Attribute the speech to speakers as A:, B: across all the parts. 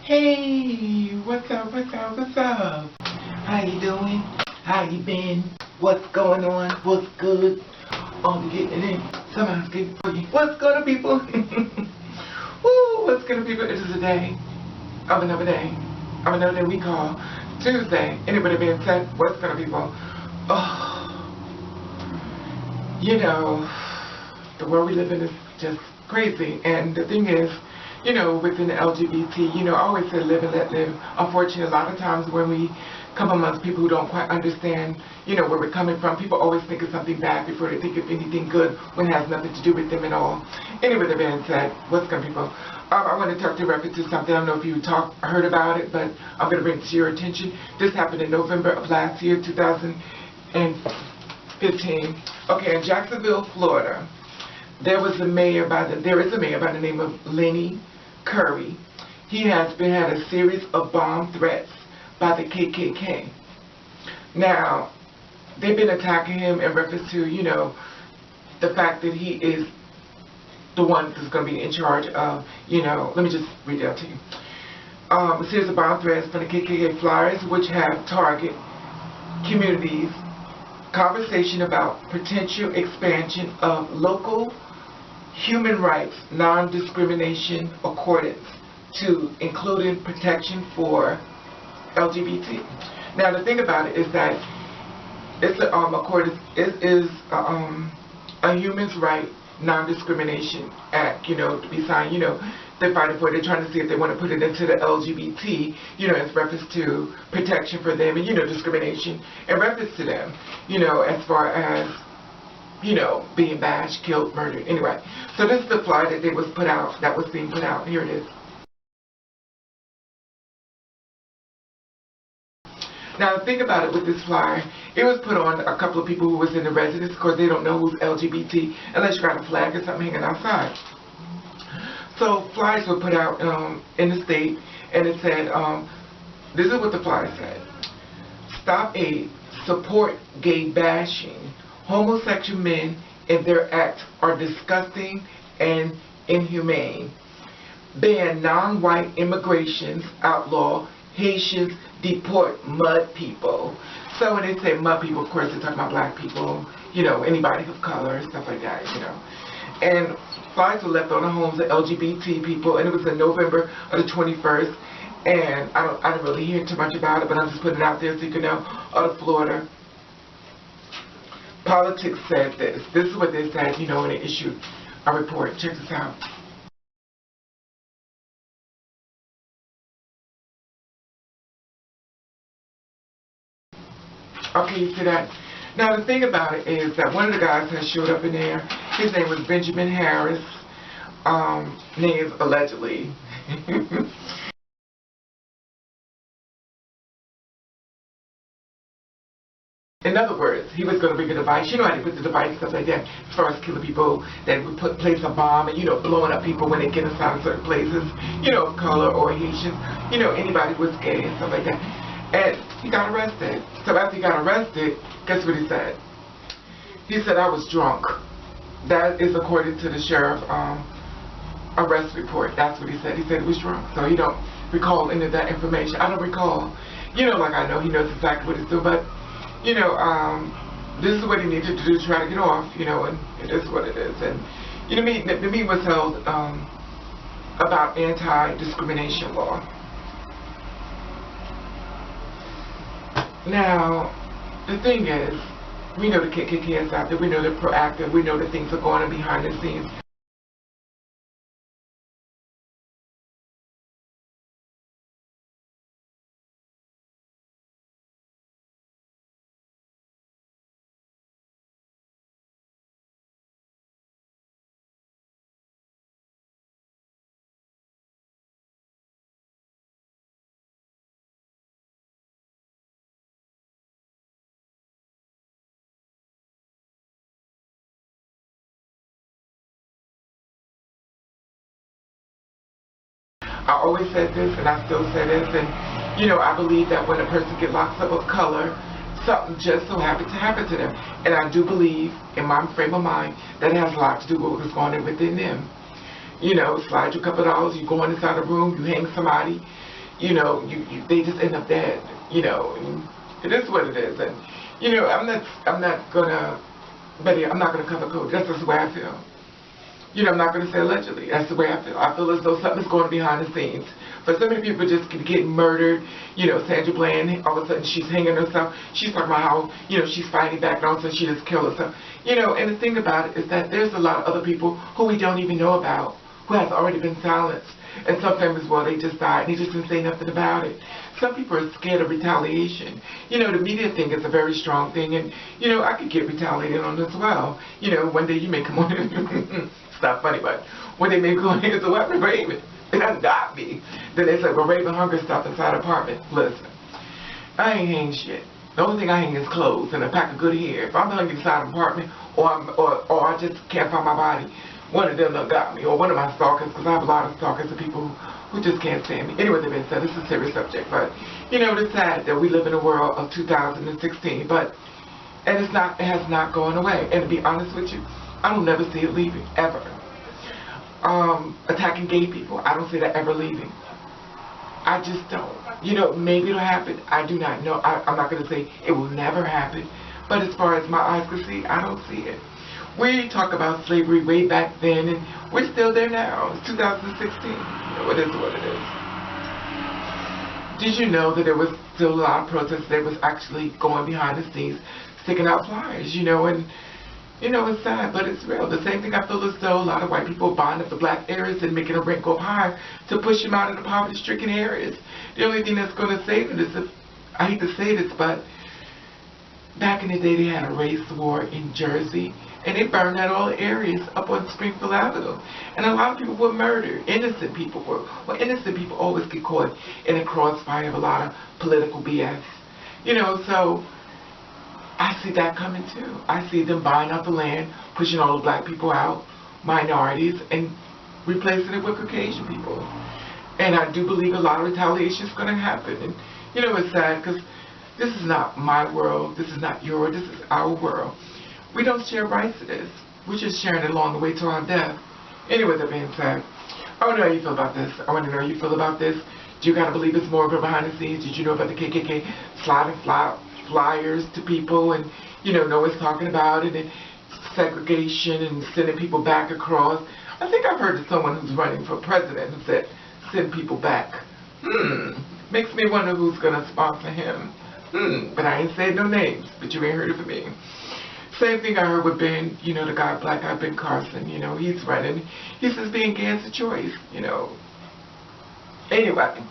A: Hey, what's up, what's up, what's up? How you doing? How you been? What's going on? What's good? Getting in. Somebody's getting for you. What's good, people? Woo, what's good, people? It is a day of another day. Of another day we call Tuesday. Anybody being said, what's good, people? Oh, you know, the world we live in is just crazy. And the thing is, you know, within the LGBT, you know, I always say live and let live. Unfortunately, a lot of times when we come amongst people who don't quite understand, you know, where we're coming from, people always think of something bad before they think of anything good when it has nothing to do with them at all. Anyway, that being said, what's good, people? I want to talk to reference to something. I don't know if you heard about it, but I'm going to bring it to your attention. This happened in November of last year, 2015. Okay, in Jacksonville, Florida, there is a mayor by the name of Lenny Curry. He had a series of bomb threats by the KKK. Now, they've been attacking him in reference to, you know, the fact that he is the one that's going to be in charge of, you know, let me just read it out to you. A series of bomb threats from the KKK flyers, which have target communities, conversation about potential expansion of local human rights non-discrimination accordance to including protection for LGBT. Now the thing about it is that it's a human right non-discrimination act, you know, to be signed. You know, they're fighting for it. They're trying to see if they want to put it into the LGBT, you know, as reference to protection for them and, you know, discrimination in reference to them, you know, as far as, you know, being bashed, killed, murdered. Anyway, so this is the flyer that was being put out. Here it is. Now, the thing about it with this flyer, it was put on a couple of people who was in the residence. Of course, they don't know who's LGBT unless you got a flag or something hanging outside. So flyers were put out in the state, and it said, this is what the flyer said: Stop AIDS, support gay bashing. Homosexual men and their acts are disgusting and inhumane. Ban non-white immigrations, outlaw Haitians, deport mud people. So when they say mud people, of course they're talking about black people, you know, anybody of color, stuff like that, you know. And flyers were left on the homes of LGBT people, and it was in November of the 21st. And I don't really hear too much about it, but I'm just putting it out there so you can know. Out of Florida, Politics said this. This is what they said, you know, when they issued a report. Check this out. Okay, you see that? Now, the thing about it is that one of the guys that showed up in there, his name was Benjamin Harris, named allegedly. In other words, he was going to bring a device. You know how they put the device and stuff like that, as far as killing people, that would place a bomb and, you know, blowing up people when they get inside of certain places, you know, of color or Haitians, you know, anybody who was gay and stuff like that. And he got arrested. So after he got arrested, guess what he said? He said, I was drunk. That is according to the sheriff arrest report. That's what he said. He said he was drunk. So he don't recall any of that information. I don't recall. You know, like I know he knows exactly what he's doing, but you know, this is what he needed to do to try to get off, you know, and it is what it is. And, you know, the meeting was held about anti-discrimination law. Now, the thing is, we know the KKK is out there, we know they're proactive, we know that things are going on behind the scenes. I always said this, and I still say this, and, you know, I believe that when a person gets locked up of color, something just so happens to happen to them. And I do believe, in my frame of mind, that it has a lot to do with what's going on within them. You know, slide you a couple of dollars, you go inside a room, you hang somebody, you know, they just end up dead, you know, and it is what it is. And, you know, I'm not gonna cover code. That's just the way I feel. You know, I'm not going to say allegedly. That's the way I feel. I feel as though something's going behind the scenes. But so many people just get murdered. You know, Sandra Bland, all of a sudden she's hanging herself. She's talking about how, you know, she's fighting back, and all of a sudden she just killed herself. You know, and the thing about it is that there's a lot of other people who we don't even know about, who has already been silenced. And some families, well, they just died, and they just didn't say nothing about it. Some people are scared of retaliation. You know, the media thing is a very strong thing, and, you know, I could get retaliated on as well. You know, one day you may come on it's not funny, but when they may go in as a weapon, Raven, and that's not me. Then they say, well, Raven hunger stuff inside an apartment. Listen, I ain't hanging shit. The only thing I hang is clothes and a pack of good hair. If I'm hanging inside an apartment, or I just can't find my body, one of them done got me, or one of my stalkers, because I have a lot of stalkers of people who just can't stand me. Anyway, they've been said, this is a serious subject, but, you know, it's sad that we live in a world of 2016, but, and it has not gone away. And to be honest with you, I don't never see it leaving, ever. Attacking gay people, I don't see that ever leaving. I just don't. You know, maybe it'll happen. I do not know. I'm not going to say it will never happen, but as far as my eyes can see, I don't see it. We talk about slavery way back then, and we're still there now. It's 2016. You know, it is what it is. Did you know that there was still a lot of protests that was actually going behind the scenes, sticking out flyers, you know, and, you know, it's sad, but it's real. The same thing I feel as though a lot of white people are buying up the black areas and making the rent go up high to push them out of the poverty-stricken areas. The only thing that's going to save it is, if, I hate to say this, but back in the day they had a race war in Jersey, and they burned out all the areas up on Springfield Avenue. And a lot of people were murdered. Innocent people were. Well, innocent people always get caught in a crossfire of a lot of political BS. You know, so I see that coming too. I see them buying out the land, pushing all the black people out, minorities, and replacing it with Caucasian people. And I do believe a lot of retaliation is going to happen. And, you know, it's sad because this is not my world. This is not your world. This is our world. We don't share rights to this. We're just sharing it along the way to our death. Anyway, that being said, I want to know how you feel about this. I want to know how you feel about this. Do you got to believe it's more of a behind the scenes? Did you know about the KKK sliding flyers to people and, you know what's talking about it, and segregation and sending people back across? I think I've heard of someone who's running for president who said, send people back. Makes me wonder who's going to sponsor him. But I ain't said no names, but you ain't heard it from me. Same thing I heard with Ben, you know, the guy, black guy, Ben Carson, you know, he's running. He says being gay is a choice, you know. Anyway,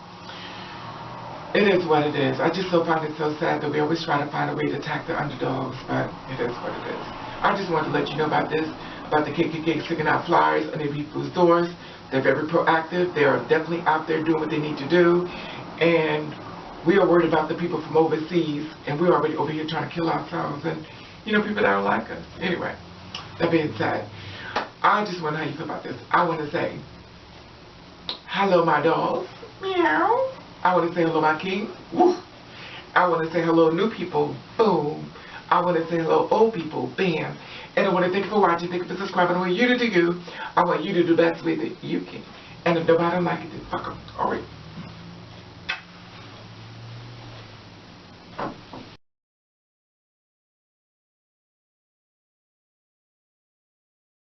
A: it is what it is. I just so find it so sad that we always try to find a way to attack the underdogs, but it is what it is. I just wanted to let you know about this, about the KKK sticking out flyers under people's doors. They're very proactive. They are definitely out there doing what they need to do. And we are worried about the people from overseas, and we're already over here trying to kill ourselves. And, you know, people that don't like us. Anyway, that being said, I just wonder how you feel about this. I want to say, hello, my dolls. Meow. I want to say hello, my kings. Woof. I want to say hello, new people. Boom. I want to say hello, old people. Bam. And I want to thank you for watching. Thank you for subscribing. I want you to do you. I want you to do the best with it you can. And if nobody don't like it, then fuck them. All right.